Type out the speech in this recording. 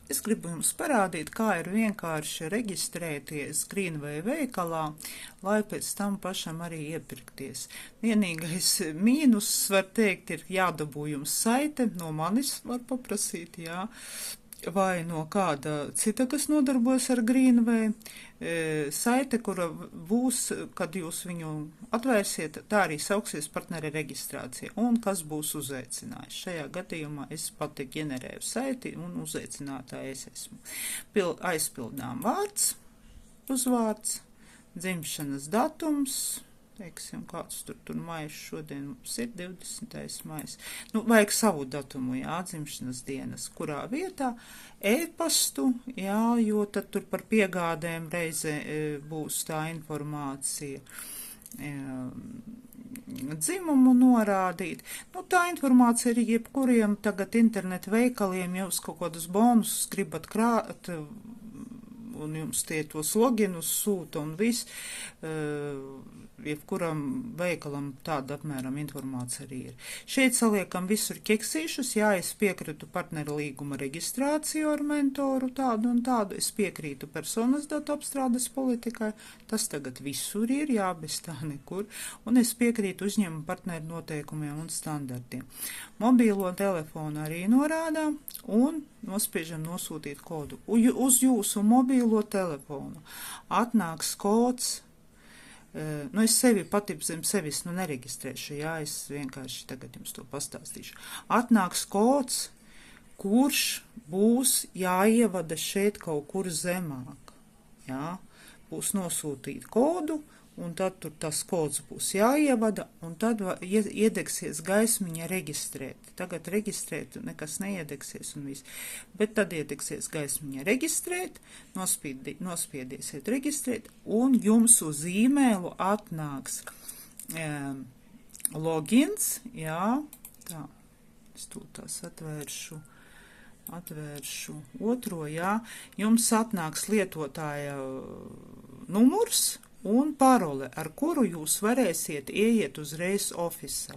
Es gribu jums parādīt, kā ir vienkārši reģistrēties Greenway veikalā, lai pēc tam pašam arī iepirkties. Vienīgais mīnus, var teikt, ir jādabū jums saite, no manis var paprasīt, jā, vai no kāda cita, kas nodarbojas ar Greenway. Saite, kura būs, kad jūs viņu atvērsiet, tā arī sauksies partneri reģistrācija, un kas būs uzaicinājis. Šajā gadījumā es pati ģenerēju saiti, un uzaicinātāja es esmu. Aizpildām vārds, uzvārds, dzimšanas datums, teiksim, kāds tur maijs šodien mums ir, 20. maijs. Vajag savu datumu, jā, dzimšanas dienas, kurā vietā, e-pastu, jā, jo tad tur par piegādēm reize būs tā informācija, dzimumu norādīt. Tā informācija ir jebkuriem tagad internetu veikaliem, ja jūs kaut kādus bonusus gribat krāt, un jums tie tos loginus sūta un viss, jebkuram veikalam tāda apmēram informācija arī ir. Šeit saliekam visur ķeksīšus, jā, es piekrītu partneru līguma reģistrāciju ar mentoru tādu un tādu, es piekrītu personas datu apstrādes politikai, tas tagad visur ir, jā, bez tā nekur, un es piekrītu uzņēmumu partneru noteikumiem un standartiem. Mobīlo telefonu arī norādām un nospiežam nosūtīt kodu. Uz jūsu mobīlo telefonu atnāks kods. Es sevi pati zem sevis nereģistrēšu, jā, es vienkārši tagad jums to pastāstīšu. Atnāks kods, kurš būs jāievada šeit kaut kur zemāk, jā, būs nosūtīt kodu, un tad tur tas kods būs jāievada, un tad iedegsies gaismiņa reģistrēt. Tagad reģistrēt nekas neiedegsies un viss, bet tad iedegsies gaismiņa reģistrēt, nospiediesiet reģistrēt, un jums uz e-mailu atnāks logins, jā, tā, es tās atvēršu otro, jā, jums atnāks lietotāja numurs, un parole, ar kuru jūs varēsiet ieiet uzreiz ofisā.